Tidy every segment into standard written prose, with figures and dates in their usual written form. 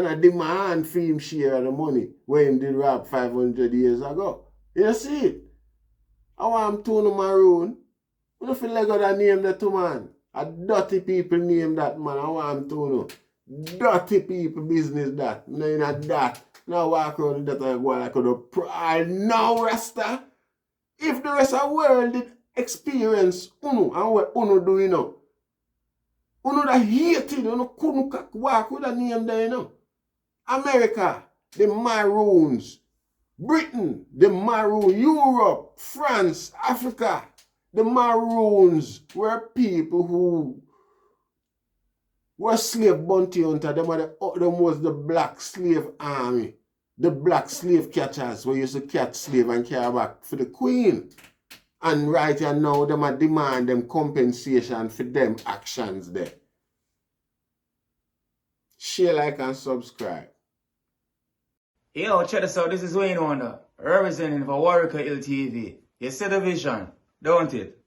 and I demand for him share of the money when he did rob 500 years ago. You see it? I want to know Maroon. I don't feel like I name that to man. A dirty people name that man. I want to know. Dirty people business that. No, not that. Now walk around that I go like I now Rasta. If the rest of the world did experience Uno and what Uno do, you know. Uno that hated, Uno couldn't walk with a name there, you know. America, the Maroons. Britain, the Maroon. Europe, France, Africa. The Maroons were people who were slave bounty hunters. Them was the black slave army. The black slave catchers who used to catch slave and carry back for the queen. And right here now, them are demand them compensation for them actions there. Share, like, and subscribe. Yo, check this out. This is Wayne Wonder, representing for Warieka LTV. You see the vision, don't it?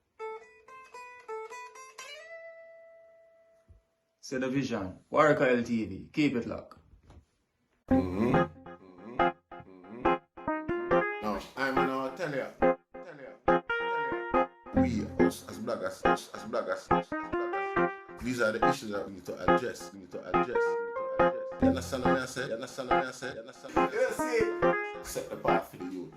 See the vision. Warieka LTV. Keep it locked. No, I'm gonna tell you. We, us as bloggers, these are the issues that we need to address. You understand what I say? You see? Set the path for the youth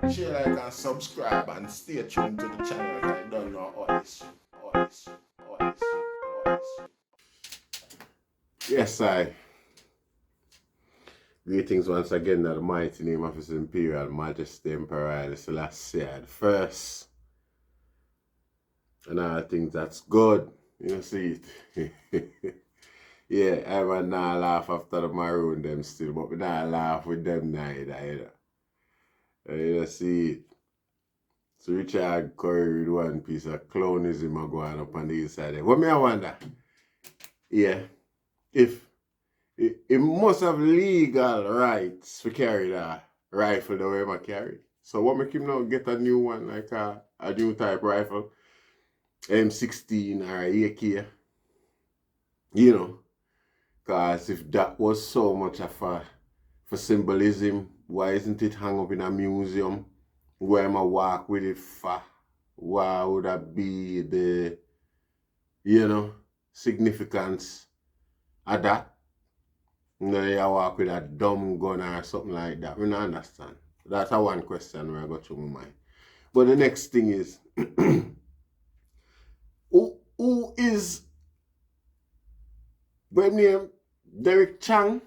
them. Share, like, and subscribe and stay tuned to the channel if I don't know all this. Yes, I. Greetings once again in the mighty name of His Imperial Majesty Emperor Haile Selassie the First. And I think that's good. You see it. Yeah, everyone now laugh after the Maroon them still, but we not laugh with them neither. You see it. So Richard Curry with one piece of clownism going up on the inside there. What me I wonder? Yeah. If it must have legal rights to carry that rifle the way I carry. So what make him now get a new one, like a new type rifle? M16 or AK. You know. Because if that was so much of for symbolism, why isn't it hung up in a museum? Where am I walk with it for? Why would that be the, significance of that? You walk with a dumb gun or something like that. We don't understand. That's a one question where I got through my mind. But the next thing is, who is, by name, Derek Chang?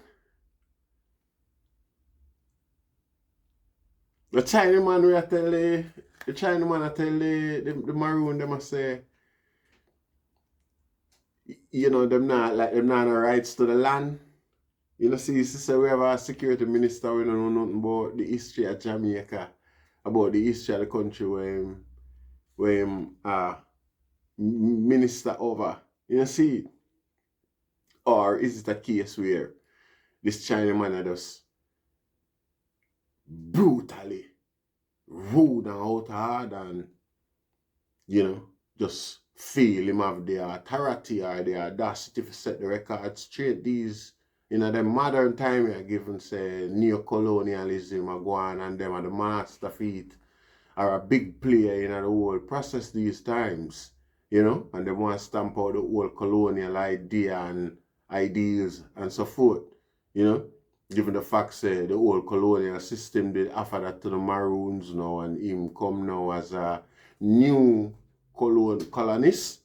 The Chinaman we tell the Maroon, them say, them not no rights to the land. See, sister, we have a security minister, we don't know nothing about the history of Jamaica, about the history of the country where him minister over. See it? Or is it a case where this Chinaman just brutally rude and out hard and, just feel him have the authority or the audacity to set the record straight? These, the modern time we are given, say, neo-colonialism are going and them are the master feet are a big player in the whole process these times, and they want to stamp out the whole colonial idea and ideals and so forth, given the fact say the whole colonial system did offer that to the Maroons now and him come now as a new colonist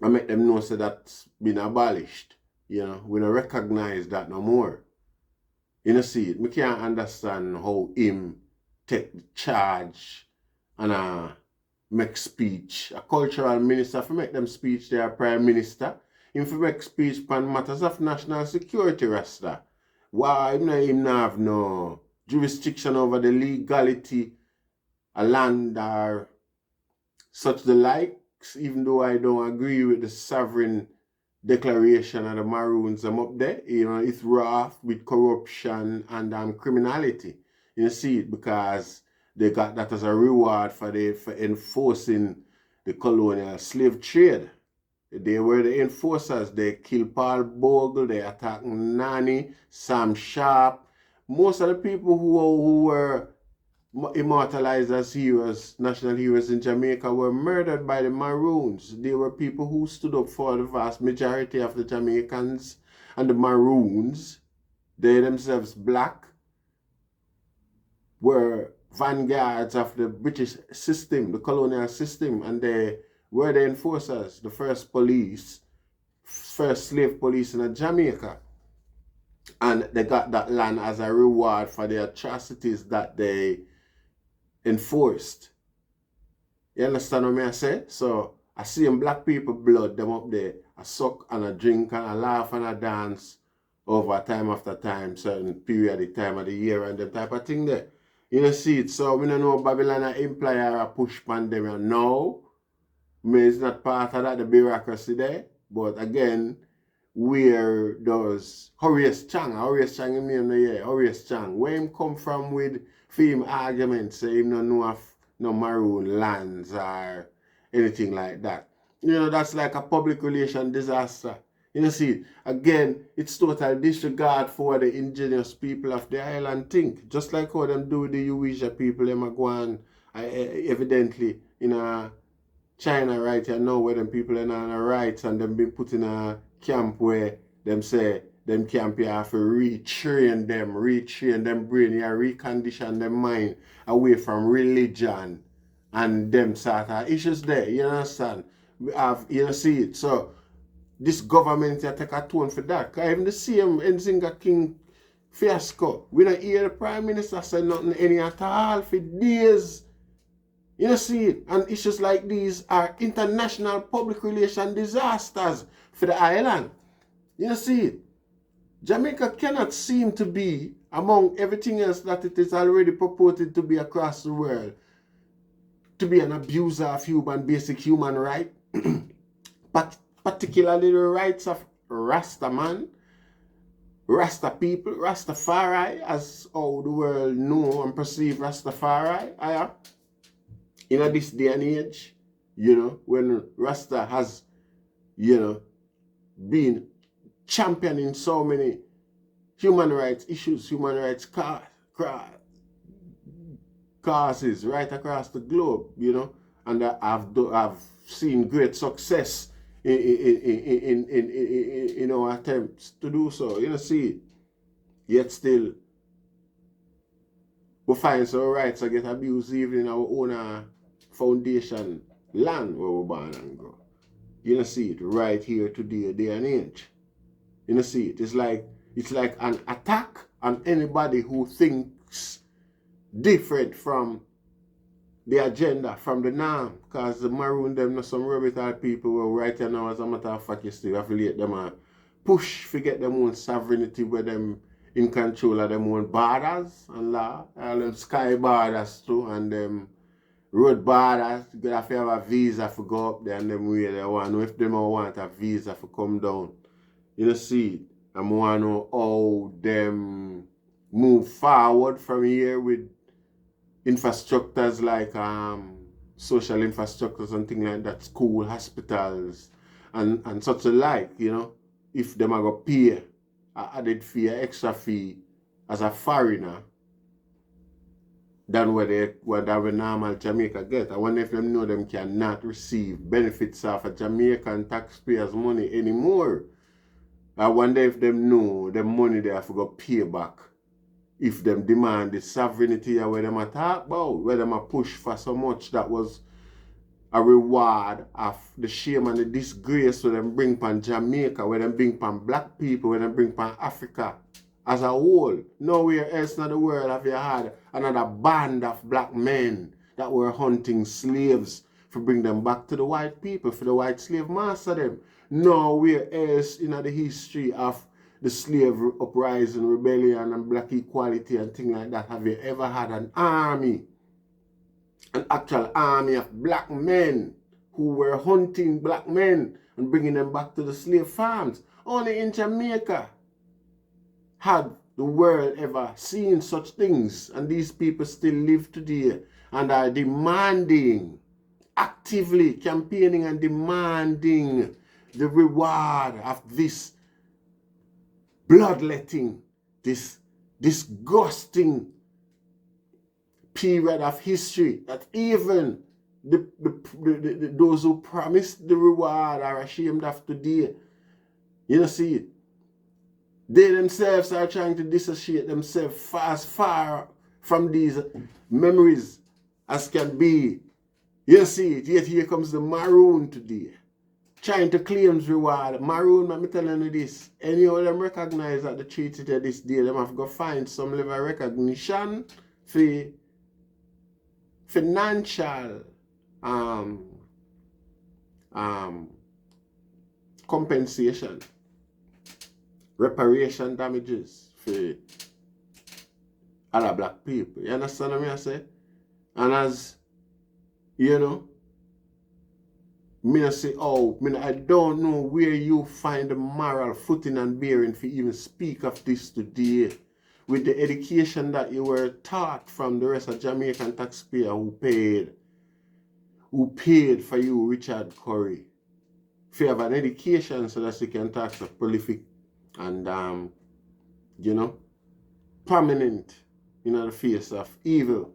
and make them know say that's been abolished. We don't recognize that no more. See it. We can't understand how him take the charge and make speech. A cultural minister for make them speech their prime minister. Him for make speech on matters of national security, Rasta. Why him not have no jurisdiction over the legality of land or such the likes, even though I don't agree with the sovereign declaration of the Maroons up there. It's rough with corruption and criminality. See it, because they got that as a reward for enforcing the colonial slave trade. They were the enforcers. They killed Paul Bogle, they attacked Nani, Sam Sharp. Most of the people who were immortalized as heroes, national heroes in Jamaica, were murdered by the Maroons. They were people who stood up for the vast majority of the Jamaicans, and the Maroons, they themselves black, were vanguards of the British system, the colonial system, and they were the enforcers, the first police, first slave police in Jamaica. And they got that land as a reward for the atrocities that they enforced. You understand what I say? So I see them black people blood them up there. I suck and I drink and I laugh and I dance over time after time, certain periodic time of the year and them type of thing there. You know, see it. So we don't know Babylon imply or a push pandemic. No. It's not part of that, the bureaucracy there. But again, where does Horace Chang in me in the year, Horace Chang, where him come from with film arguments, say him no know of no Maroon lands or anything like that. You know, that's like a public relation disaster. You know, see, again, it's total disregard for the indigenous people of the island think. Just like how them do the Uwisha people, them are going evidently in a China right here now where them people are on the rights and them been put in a camp where them say them camp here have to retrain them brain, yeah, recondition them mind away from religion and them sort of issues there, you understand? We have, you know, see it. So this government here take a tone for that. Because even the same Nzinga King fiasco, we don't hear the Prime Minister say nothing any at all for days. You know, see it. And issues like these are international public relation disasters for the island. You know, see it. Jamaica cannot seem to be, among everything else that it is already purported to be across the world, to be an abuser of basic human rights, but particularly the rights of Rasta man, Rasta people, Rastafari, as how the world know and perceive Rastafari. In this day and age, you know, when Rasta has, you know, been championing so many human rights issues, human rights causes right across the globe, you know, and I've seen great success in our attempts to do so. You know, see, yet still we find some rights that get abused even in our own foundation land where we're born and grow. You know, see it right here today, day and age. You know, see it. It's like an attack on anybody who thinks different from the agenda, from the norm. Because the Maroon, them know some radical people who right now, as a matter of fact, you still affiliate them and push, forget them own sovereignty where them in control of them own borders and law, all them sky borders too, and them road borders. You have to have a visa for go up there and them where they want. If them want a visa for come down. You know, see, I want to know how them move forward from here with infrastructures like social infrastructures and things like that, school, hospitals, and such alike, you know. If them are going to pay an added fee, an extra fee as a foreigner than what the normal Jamaica get. I wonder if them know them cannot receive benefits of a Jamaican taxpayers' money anymore. I wonder if them know the money they have to go pay back. If them demand the sovereignty where them talk about, where them push for so much that was a reward of the shame and the disgrace where them bring pan Jamaica, where them bring pan black people, where them bring pan Africa as a whole. Nowhere else in the world have you had another band of black men that were hunting slaves for bring them back to the white people, for the white slave master them. Nowhere else in the history of the slave uprising, rebellion, and black equality and things like that have you ever had an army, an actual army of black men who were hunting black men and bringing them back to the slave farms. Only in Jamaica had the world ever seen such things, and these people still live today and are demanding, actively campaigning and demanding the reward of this bloodletting, this disgusting period of history that even those who promised the reward are ashamed of today. You know, see, they themselves are trying to dissociate themselves as far from these memories as can be. You see it, yet here comes the Maroon today, trying to claim reward. Maroon, I'm telling you this, any of them recognize that the treaty to this day, them have to go find some level of recognition for financial compensation, reparation damages for other black people. You understand what I say? And as you know, I say, oh, I don't know where you find the moral footing and bearing to even speak of this today, with the education that you were taught from the rest of Jamaican taxpayer who paid for you, Richard Curry, if you have an education so that you can talk so prolific and you know, prominent in the face of evil,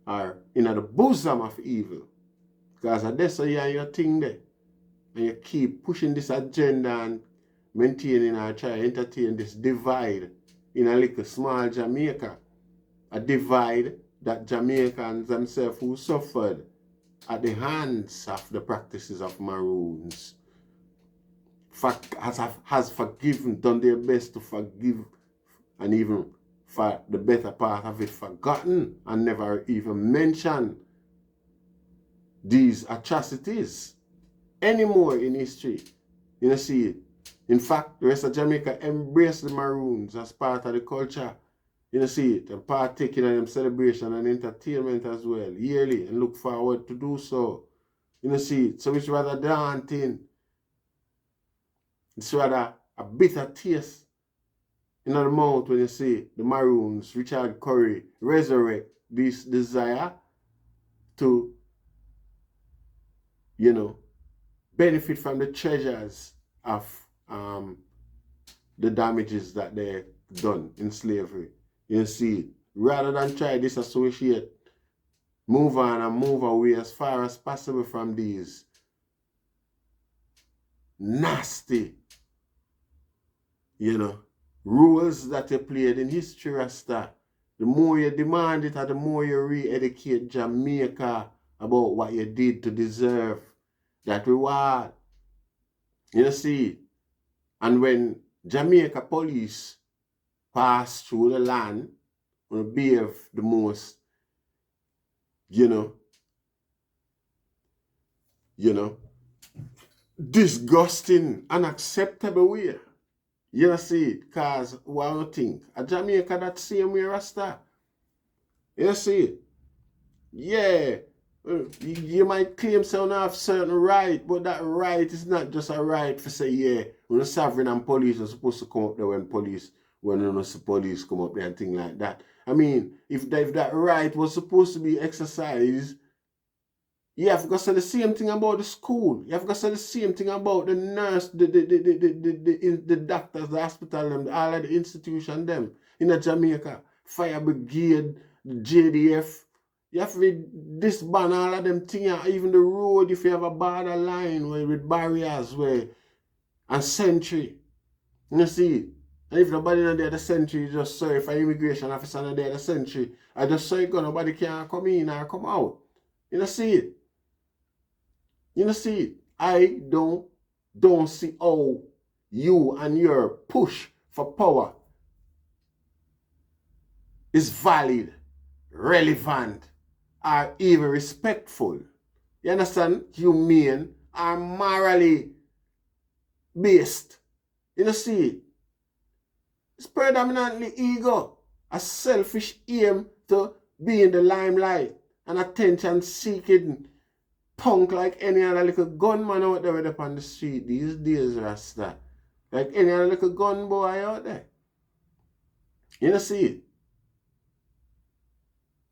or in the bosom of evil. Because that's how you have your thing there. And you keep pushing this agenda and maintaining or trying to entertain this divide in a little small Jamaica. A divide that Jamaicans themselves who suffered at the hands of the practices of Maroons has forgiven, done their best to forgive, and even for the better part of it forgotten and never even mentioned these atrocities anymore in history. You know, see it. In fact, the rest of Jamaica embraced the Maroons as part of the culture. You know, see it, and partaking in them celebration and entertainment as well, yearly, and look forward to do so. You know, see it. So it's rather daunting. It's rather a bitter taste in the mouth when you see the Maroons, Richard Curry, resurrect this desire to, you know, benefit from the treasures of the damages that they done in slavery. You see, rather than try disassociate, move on and move away as far as possible from these nasty, you know, rules that you played in history, Rasta. The more you demand it, or the more you re-educate Jamaica about what you did to deserve that reward. You see, and when Jamaica police pass through the land and behave the most, you know, disgusting, unacceptable way. You see it, because what I think, a Jamaica that same way, Rasta. You see it? Yeah. You might claim some have certain right, but that right is not just a right for say, yeah, when the sovereign and police are supposed to come up there when police come up there and things like that. I mean, if that right was supposed to be exercised, you have to say the same thing about the school. You have to say the same thing about the nurse, the doctors, the hospital, them, all of the institution, them in Jamaica, fire brigade, the JDF. You have to disband all of them things, even the road, if you have a border line with barriers and sentry. You see, and if nobody not there the sentry, just sorry for immigration officer not there the sentry, I just say nobody can come in or come out. You see it. You see it. I don't see how you and your push for power is valid, relevant, are even respectful. You understand? Humane are morally based. You see it? It's predominantly ego, a selfish aim to be in the limelight, and attention seeking punk like any other little gunman out there upon the street these days, Rasta. Like any other little gun boy out there. You see it?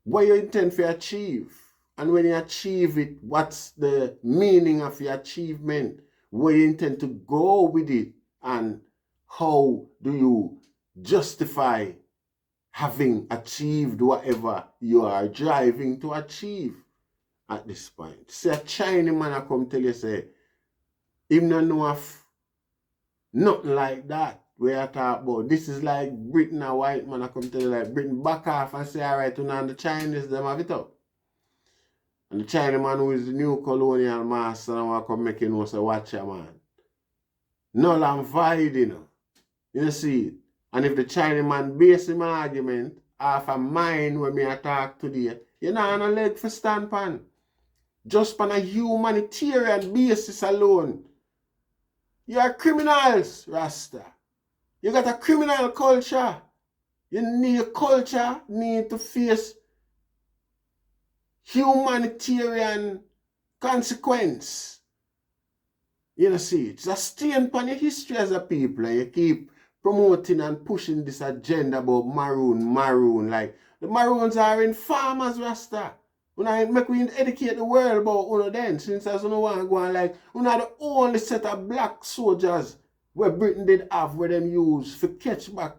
What you intend to achieve And when you achieve it, what's the meaning of your achievement? Where you intend to go with it? And how do you justify having achieved whatever you are driving to achieve at this point? See, a Chinese man I come tell you, say, him no know of nothing like that. Where I talk about, this is like Britain, a white man I come tell you, like Britain back off and say, all right, you know, the Chinese, them have it up. And the Chinaman who is the new colonial master and want to come make you know, say, watch ya, man. Null and void, you know. You see it? And if the Chinaman base him argument off a mind when me attack today, you know, on a leg for stand pan. Just on a humanitarian basis alone. You are criminals, Rasta. You got a criminal culture. Your culture need to face humanitarian consequence. You know, see, it's a stain upon your history as a people, and you keep promoting and pushing this agenda about Maroon. Like, the Maroons are in farmers, Rasta. When I make we educate the world about uno then, since as uno want to go on, like, uno are the only set of black soldiers where Britain did have, where them use for catch back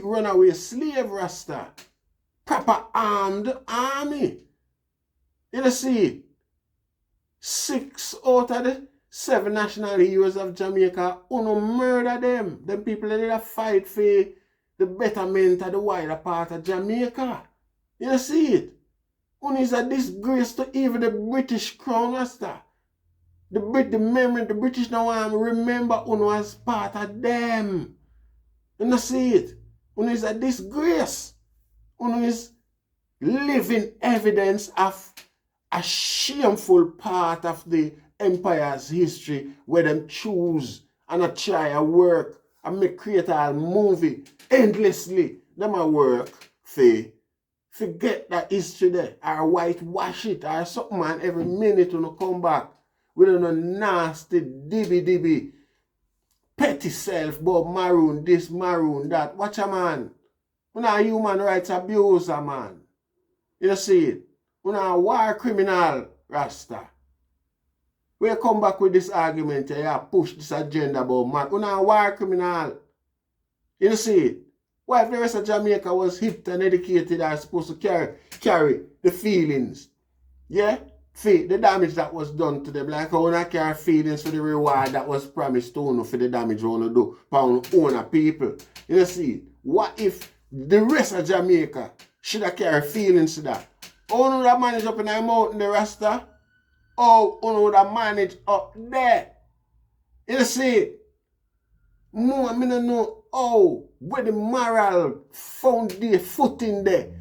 runaway slave, Rasta. Proper armed army. You know, see, 6 out of the 7 national heroes of Jamaica, uno murder them. Them people that did fight for the betterment of the wider part of Jamaica. You know, see it. Uno is a disgrace to even the British crown, Rasta. The British now want to remember uno as part of them. You know, see it. Uno is a disgrace. Uno is living evidence of a shameful part of the empire's history where them choose and try to work and make create a movie endlessly. Them a work for forget that history there or whitewash it or something, man. Every minute when you come back with a nasty dibby petty self about Maroon this, Maroon that. Watch a man. We're not a human rights abuser, man. You see it? We're not a war criminal, Rasta. We come back with this argument and you push this agenda about man. We're not a war criminal. You see it? Why if the rest of Jamaica was hip and educated and supposed to carry the feelings? Yeah? The damage that was done to them. Like I want to carry feelings for the reward that was promised to you for the damage you want to do for own people. You see it? What if the rest of Jamaica should have carry feelings to that? How would have managed up in the mountain, the Rasta? How would have managed up there? You see? More, I don't know how, where the moral found the footing there.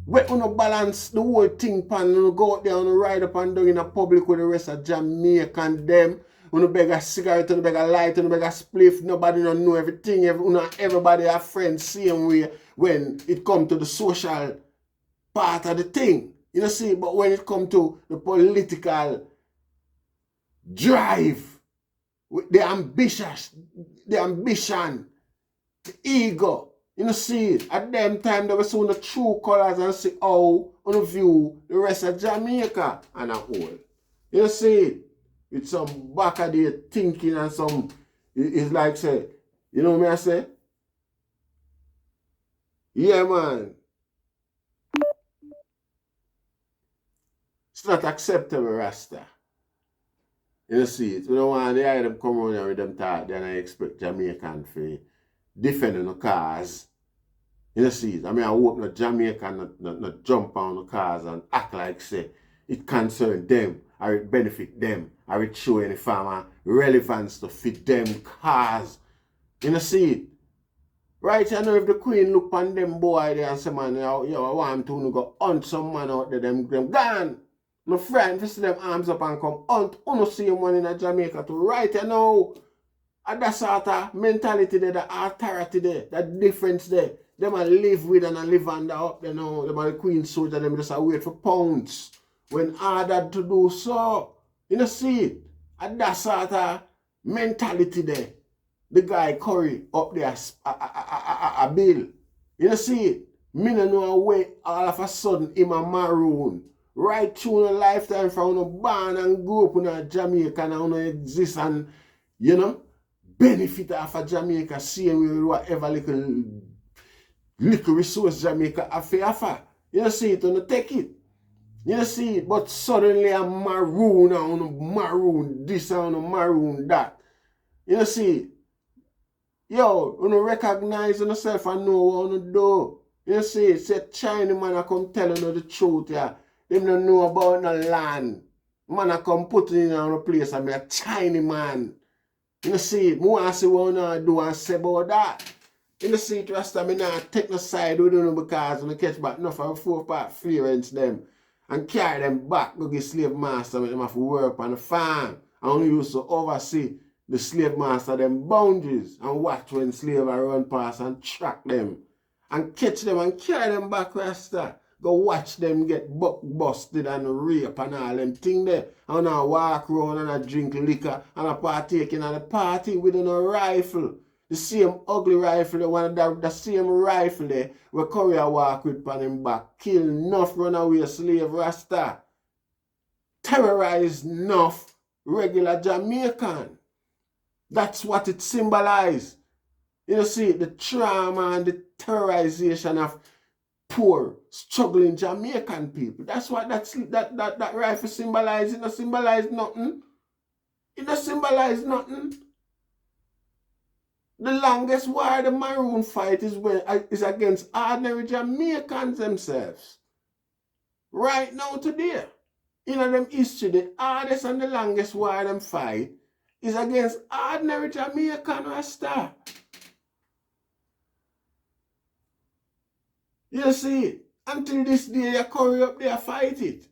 Where you balance the whole thing pan, you go out there and ride up and down in the public with the rest of Jamaica and them. You beg a cigarette, you beg a light, you beg a spliff, nobody don't know everything. Everybody have friends same way when it come to the social part of the thing. You know, see, but when it come to the political drive, the ambition, the ego, you know, see it. At them time, they were seeing the true colors and see how on view the rest of Jamaica and a whole. You know, see it. With some back of the thinking and some, it's like, say, you know what I say? Yeah, man. It's not acceptable, Rasta. You know, see it. We don't want to hear them come around here with them talk, then I expect Jamaican for defending the cause. You know, see it. I mean, I hope not Jamaican not jump on the cause and act like, say, it concern them, or it benefit them, or it show any farmer relevance to fit them cause. You know, see it. Right, you know, if the Queen look on them boy there and say, man, yo, I want to go hunt some man out there, them gone. My friend, if see them arms up and come hunt, you see one in Jamaica to right, you know. And that sort of mentality there, the authority there, that difference there. Them a live with and a live under up, you know. Them are the Queen soldier, them just a wait for pounds when ordered to do so. You know, see it. And that sort of mentality there. The guy Curry up there a bill. You know, see it. Me no know way all of a sudden him a Maroon. right through a lifetime from when you born and grew up in Jamaica and when you exist and, you know, benefit off of Jamaica, same way with whatever little resource Jamaica offer. You know, see it, you take it. You know, see it, but suddenly a Maroon and a Maroon this and a Maroon that. You know, see it. Yo, you recognize yourself and know what you do. You see it, say China man a come telling you the truth, yeah. Them don't know about no land. Man a come put in a place and be a China man. You see it, I want to see what you do and say about that. You see it, Rasta, me not take no side with you because when you catch back enough of 4-part clearance them and carry them back to the slave master when them have to work on the farm. And only used to oversee the slave master them boundaries and watch when slaves run past and track them and catch them and carry them back, Rasta. Go watch them get busted and rape and all them thing there. And I walk around and I drink liquor and I partake in the party with a rifle. The same ugly rifle, the same rifle there where Courier walk with on him back. Kill enough runaway slave, Rasta. Terrorize enough regular Jamaican. That's what it symbolizes. You see, the trauma and the terrorization of poor, struggling Jamaican people. That's what that rifle symbolizes. It don't symbolize nothing. It don't symbolize nothing. The longest war the Maroon fight is against ordinary Jamaicans themselves. Right now today, in them history, the hardest and the longest war them fight is against ordinary Jamaican Rasta. You see it. Until this day, you curry up there, fight it.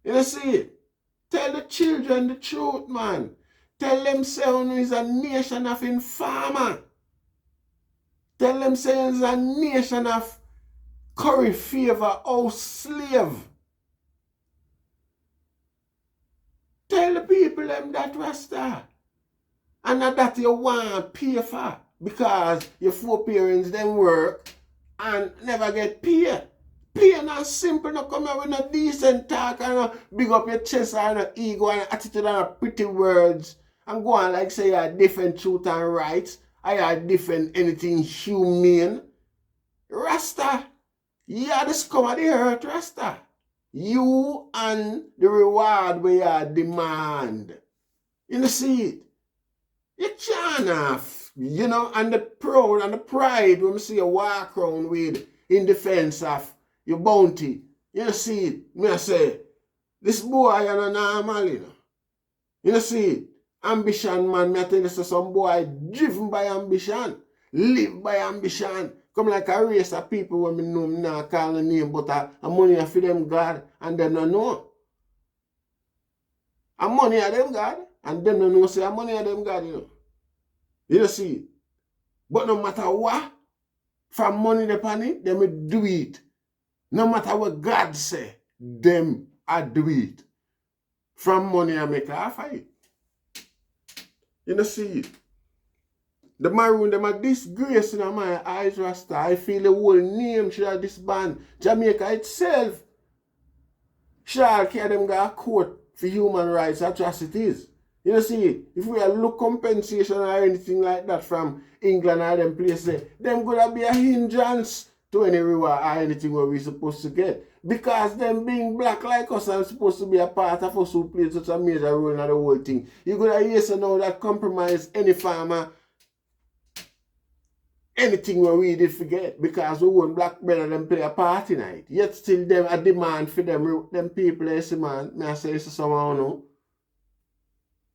You see it. Tell the children the truth, man. Tell them saying is a nation of informer. Tell them saying is a nation of curry favor or slave. Tell the people them that, Rasta. And that you want pay for. Because your four parents them work and never get paid. Pay not simple, no come here with no decent talk and no big up your chest and no ego and attitude and no pretty words. And go on like say you're different truth and rights. Or you're different anything humane. Rasta, you're the scum of the earth, Rasta. You and the reward where you demand. You see it? You can't have. You know, and the proud and the pride when we see you walk around with in defense of your bounty. You see it? Me I say, this boy is not normal, you know. You see it? Ambition, man. Me I tell you, some boy driven by ambition, live by ambition. Come like a race of people when me know me not call the name, but a money for them God and them don't know. A money of them God and them don't know say a money of them God, you know. You see it? But no matter what, from money upon it, them will do it. No matter what God say, them I do it. From money I make half of it. You see it? The Maroon, them are disgrace in my eyes, Rasta. I feel the whole name should have disband. Jamaica itself shall carry them go to court for human rights atrocities. You see it? If we look compensation or anything like that from England or them places, them gonna be a hindrance to any reward or anything where we supposed to get. Because them being black like us are supposed to be a part of us who play such a major role in the whole thing. You gonna hear so now that compromise any farmer, anything where we did forget because we want black brother them play a part in it. Yet still them a demand for them people, you see man, may I say it's somehow no.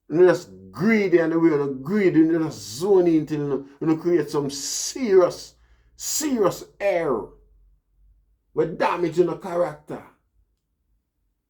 You're just greedy and the way you're greedy, you're just zoning until you create some serious error with damaging the character.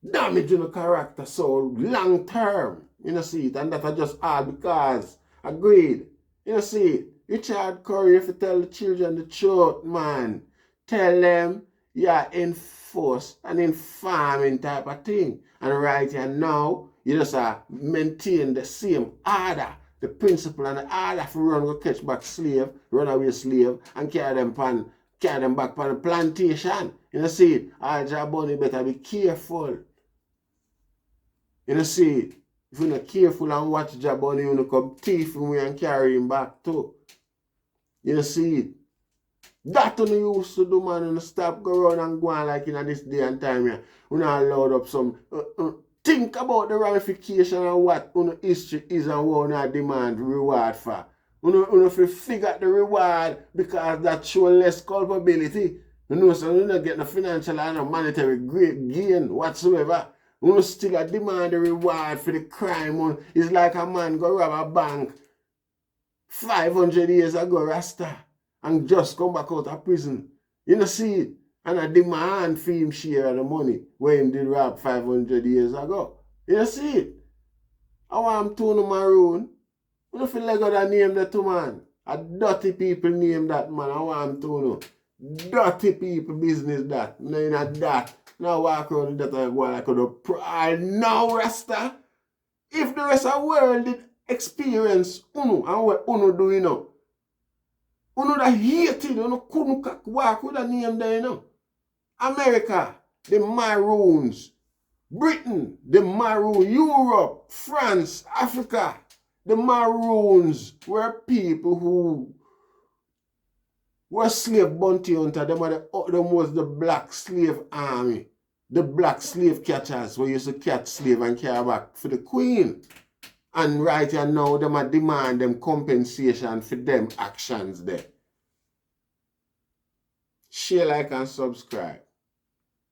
Damaging the character so long term. You see it, and that are just all because agreed. You see it. Richard Curry, if you tell the children the truth, man, tell them you're enforced and informing type of thing. And right here now, you just maintain the same order, the principle and the order for run go catch back slave, runaway slave, and carry them back on the plantation. You know see it? All Jaboni better be careful. You know see it? If you're not careful and watch Jaboni, you know come thief him and carry him back too. You know see it? That you used to do, man. You stop go around and go on like in this day and time here. You not allowed up some think about the ramification and what history is and what you demand reward for. You have to figure out the reward because that show less culpability. You know, so you don't get no financial and no monetary gain whatsoever. You still demand the reward for the crime. It's like a man go rob a bank 500 years ago, Rasta, and just come back out of prison. You know, see it? And I demand for him share of the money when he did rob 500 years ago. You know, see it? I want him to know Maroon. You don't feel like I name that to man. A dirty people name that man. I want him to know. Dirty people business that. No, you know that. Now walk around that I go like a now Rasta. If the rest of the world did experience and what do you know? That hated, couldn't walk with a name there, you know. America, the Maroons. Britain, the Maroon. Europe, France, Africa. The Maroons were people who were slave bounty hunters. Them was the black slave army. The black slave catchers who used to catch slave and carry back for the queen. And right here now, them a demand them compensation for them actions there. Share, like, and subscribe.